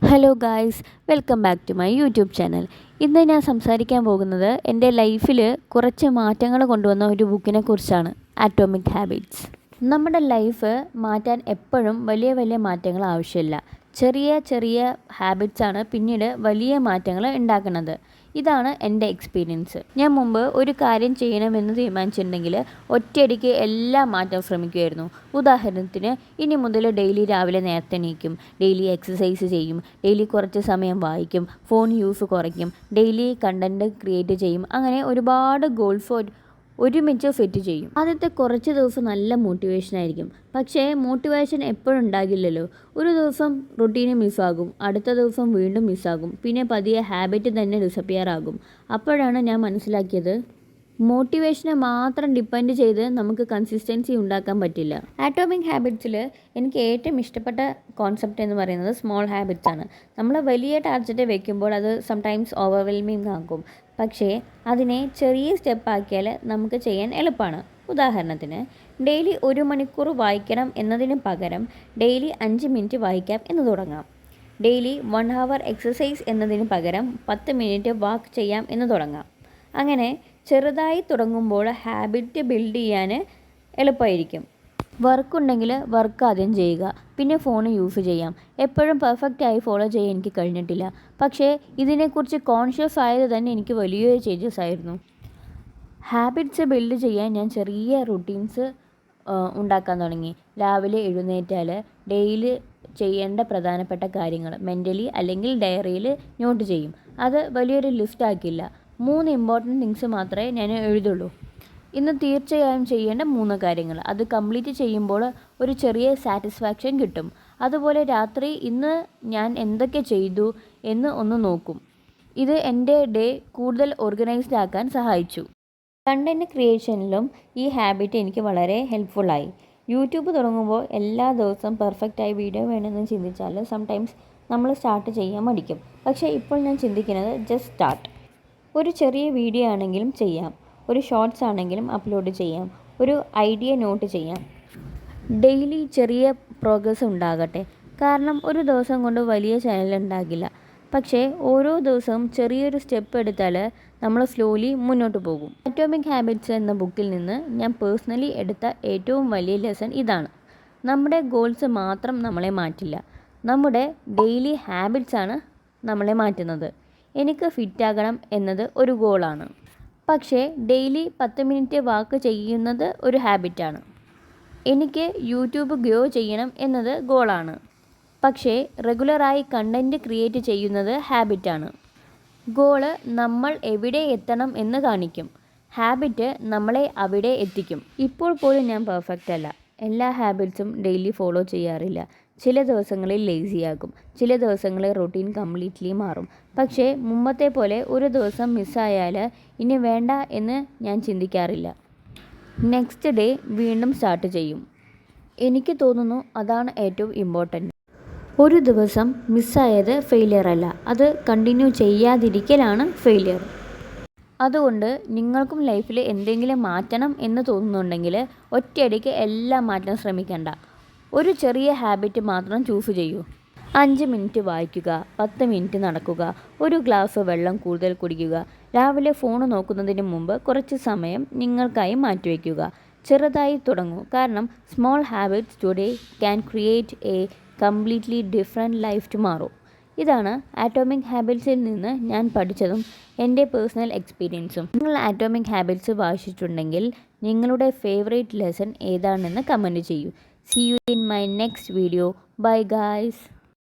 Hello guys, welcome back to my YouTube channel. ഇന്ന് ഞാൻ സംസാരിക്കാൻ പോകുന്നത് എൻ്റെ ലൈഫിൽ കുറച്ച് മാറ്റങ്ങൾ കൊണ്ടുവന്ന ഒരു ബുക്കിനെ കുറിച്ചാണ്, ആറ്റോമിക് ഹാബിറ്റ്സ്. നമ്മുടെ ലൈഫ് മാറ്റാൻ എപ്പോഴും വലിയ വലിയ മാറ്റങ്ങൾ ആവശ്യമില്ല. ചെറിയ ചെറിയ ഹാബിറ്റ്സാണ് പിന്നീട് വലിയ മാറ്റങ്ങൾ ഉണ്ടാക്കുന്നത്. ഇതാണ് എൻ്റെ എക്സ്പീരിയൻസ്. ഞാൻ മുമ്പ് ഒരു കാര്യം ചെയ്യണമെന്ന് തീരുമാനിച്ചിട്ടുണ്ടെങ്കിൽ ഒറ്റയടിക്ക് എല്ലാം മാറ്റാൻ ശ്രമിക്കുമായിരുന്നു. ഉദാഹരണത്തിന്, ഇനി മുതൽ ഡെയിലി രാവിലെ നേരത്തെ എണീക്കും, ഡെയിലി എക്സസൈസ് ചെയ്യും, ഡെയിലി കുറച്ച് സമയം വായിക്കും, ഫോൺ യൂസ് കുറയ്ക്കും, ഡെയിലി കണ്ടൻറ്റ് ക്രിയേറ്റ് ചെയ്യും. അങ്ങനെ ഒരുപാട് ഗോൾസ് ഒരുമിച്ച് സെറ്റ് ചെയ്യും. ആദ്യത്തെ കുറച്ച് ദിവസം നല്ല മോട്ടിവേഷനായിരിക്കും. പക്ഷേ മോട്ടിവേഷൻ എപ്പോഴും ഉണ്ടാകില്ലല്ലോ. ഒരു ദിവസം റുട്ടീന് മിസ്സാകും, അടുത്ത ദിവസം വീണ്ടും മിസ്സാകും, പിന്നെ പതിയെ ഹാബിറ്റ് തന്നെ ഡിസപ്പിയർ ആകും. അപ്പോഴാണ് ഞാൻ മനസ്സിലാക്കിയത്, മോട്ടിവേഷനെ മാത്രം ഡിപ്പെൻഡ് ചെയ്ത് നമുക്ക് കൺസിസ്റ്റൻസി ഉണ്ടാക്കാൻ പറ്റില്ല. ആറ്റോമിക് ഹാബിറ്റ്സിൽ എനിക്ക് ഏറ്റവും ഇഷ്ടപ്പെട്ട കോൺസെപ്റ്റ് എന്ന് പറയുന്നത് സ്മോൾ ഹാബിറ്റ്സ് ആണ്. നമ്മൾ വലിയ ടാർഗറ്റ് വെക്കുമ്പോൾ അത് സംടൈംസ് ഓവർവെൽമിങ് ആകും. പക്ഷേ അതിനെ ചെറിയ സ്റ്റെപ്പാക്കിയാൽ നമുക്ക് ചെയ്യാൻ എളുപ്പമാണ്. ഉദാഹരണത്തിന്, ഡെയിലി 1 മണിക്കൂർ വായിക്കണം എന്നതിന് പകരം ഡെയിലി 5 മിനിറ്റ് വായിക്കാം എന്ന് തുടങ്ങാം. ഡെയിലി 1 അവർ എക്സസൈസ് എന്നതിന് പകരം 10 മിനിറ്റ് വാക്ക് ചെയ്യാം എന്ന് തുടങ്ങാം. അങ്ങനെ ചെറുതായി തുടങ്ങുമ്പോൾ ഹാബിറ്റ് ബിൽഡ് ചെയ്യാൻ എളുപ്പമായിരിക്കും. വർക്കുണ്ടെങ്കിൽ വർക്ക് ആദ്യം ചെയ്യുക, പിന്നെ ഫോൺ യൂസ് ചെയ്യാം. എപ്പോഴും പെർഫെക്റ്റായി ഫോളോ ചെയ്യാൻ എനിക്ക് കഴിഞ്ഞിട്ടില്ല. പക്ഷേ ഇതിനെക്കുറിച്ച് കോൺഷ്യസ് ആയത് തന്നെ എനിക്ക് വലിയൊരു ചേഞ്ചസ് ആയിരുന്നു. ഹാബിറ്റ്സ് ബിൽഡ് ചെയ്യാൻ ഞാൻ ചെറിയ റുട്ടീൻസ് ഉണ്ടാക്കാൻ തുടങ്ങി. രാവിലെ എഴുന്നേറ്റാൽ ഡെയിലി ചെയ്യേണ്ട പ്രധാനപ്പെട്ട കാര്യങ്ങൾ മെൻ്റലി അല്ലെങ്കിൽ ഡയറിയിൽ നോട്ട് ചെയ്യും. അത് വലിയൊരു ലിസ്റ്റ് ആക്കില്ല. 3 ഇമ്പോർട്ടൻറ്റ് തിങ്സ് മാത്രമേ ഞാൻ എഴുതുള്ളൂ. ഇന്ന് തീർച്ചയായും ചെയ്യേണ്ട 3 കാര്യങ്ങൾ. അത് കംപ്ലീറ്റ് ചെയ്യുമ്പോൾ ഒരു ചെറിയ സാറ്റിസ്ഫാക്ഷൻ കിട്ടും. അതുപോലെ രാത്രി ഇന്ന് ഞാൻ എന്തൊക്കെ ചെയ്തു എന്ന് ഒന്ന് നോക്കും. ഇത് എൻ്റെ ഡേ കൂടുതൽ ഓർഗനൈസ്ഡ് ആക്കാൻ സഹായിച്ചു. കണ്ടൻറ്റ് ക്രിയേഷനിലും ഈ ഹാബിറ്റ് എനിക്ക് വളരെ ഹെൽപ്ഫുള്ളായി. യൂട്യൂബ് തുടങ്ങുമ്പോൾ എല്ലാ ദിവസവും പെർഫെക്റ്റായി വീഡിയോ വേണമെന്ന് ചിന്തിച്ചാൽ സംടൈംസ് നമ്മൾ സ്റ്റാർട്ട് ചെയ്യാൻ മടിക്കും. പക്ഷേ ഇപ്പോൾ ഞാൻ ചിന്തിക്കുന്നത് ജസ്റ്റ് സ്റ്റാർട്ട്. ഒരു ചെറിയ വീഡിയോ ആണെങ്കിലും ചെയ്യാം, ഒരു ഷോർട്സ് ആണെങ്കിലും അപ്ലോഡ് ചെയ്യാം, ഒരു ഐഡിയ നോട്ട് ചെയ്യാം. ഡെയിലി ചെറിയ പ്രോഗ്രസ് ഉണ്ടാകട്ടെ. കാരണം ഒരു ദിവസം കൊണ്ട് വലിയ ചാനൽ ഉണ്ടാകില്ല. പക്ഷേ ഓരോ ദിവസവും ചെറിയൊരു സ്റ്റെപ്പ് എടുത്താൽ നമ്മൾ സ്ലോലി മുന്നോട്ട് പോകും. ആറ്റോമിക് ഹാബിറ്റ്സ് എന്ന ബുക്കിൽ നിന്ന് ഞാൻ പേഴ്സണലി എടുത്ത ഏറ്റവും വലിയ ലെസൺ ഇതാണ്: നമ്മുടെ ഗോൾസ് മാത്രം നമ്മളെ മാറ്റില്ല, നമ്മുടെ ഡെയിലി ഹാബിറ്റ്സാണ് നമ്മളെ മാറ്റുന്നത്. എനിക്ക് ഫിറ്റാകണം എന്നത് ഒരു ഗോളാണ്. പക്ഷേ ഡെയിലി 10 മിനിറ്റ് വാക്ക് ചെയ്യുന്നത് ഒരു ഹാബിറ്റാണ്. എനിക്ക് യൂട്യൂബ് ഗ്രോ ചെയ്യണം എന്നത് ഗോളാണ്. പക്ഷേ റെഗുലറായി കണ്ടൻറ്റ് ക്രിയേറ്റ് ചെയ്യുന്നത് ഹാബിറ്റാണ്. ഗോള് നമ്മൾ എവിടെ എത്തണം എന്ന് കാണിക്കും, ഹാബിറ്റ് നമ്മളെ അവിടെ എത്തിക്കും. ഇപ്പോൾ പോലും ഞാൻ പെർഫെക്റ്റ് അല്ല. എല്ലാ ഹാബിറ്റ്സും ഡെയിലി ഫോളോ ചെയ്യാറില്ല. ചില ദിവസങ്ങളിൽ ലേസിയാകും, ചില ദിവസങ്ങളിൽ റൊട്ടീൻ കംപ്ലീറ്റ്ലി മാറും. പക്ഷേ മുമ്പത്തെ പോലെ ഒരു ദിവസം മിസ്സായാൽ ഇനി വേണ്ട എന്ന് ഞാൻ ചിന്തിക്കാറില്ല. നെക്സ്റ്റ് ഡേ വീണ്ടും സ്റ്റാർട്ട് ചെയ്യും. എനിക്ക് തോന്നുന്നു അതാണ് ഏറ്റവും ഇമ്പോർട്ടൻറ്റ്. ഒരു ദിവസം മിസ്സായത് ഫെയിലിയർ അല്ല, അത് കണ്ടിന്യൂ ചെയ്യാതിരിക്കലാണ് ഫെയിലിയർ. അതുകൊണ്ട് നിങ്ങൾക്കും ലൈഫിൽ എന്തെങ്കിലും മാറ്റണം എന്ന് തോന്നുന്നുണ്ടെങ്കിൽ ഒറ്റയടിക്ക് എല്ലാം മാറ്റാൻ ശ്രമിക്കണ്ട. ഒരു ചെറിയ ഹാബിറ്റ് മാത്രം ചൂസ് ചെയ്യൂ. 5 മിനിറ്റ് വായിക്കുക, 10 മിനിറ്റ് നടക്കുക, ഒരു ഗ്ലാസ് വെള്ളം കൂടുതൽ കുടിക്കുക. രാവിലെ ഫോൺ നോക്കുന്നതിന് മുമ്പ് കുറച്ച് സമയം നിങ്ങൾക്കായി മാറ്റിവെക്കുക. ചെറുതായി തുടങ്ങൂ, കാരണം small habits today can create A completely different life tomorrow. ഇതാണ് ആറ്റോമിക് ഹാബിറ്റ്സിൽ നിന്ന് ഞാൻ പഠിച്ചതും എൻ്റെ പേഴ്സണൽ എക്സ്പീരിയൻസും. നിങ്ങൾ ആറ്റോമിക് ഹാബിറ്റ്സ് വായിച്ചിട്ടുണ്ടെങ്കിൽ നിങ്ങളുടെ ഫേവറേറ്റ് ലെസൺ ഏതാണെന്ന് കമൻറ്റ് ചെയ്യൂ. See you in my next video. Bye guys.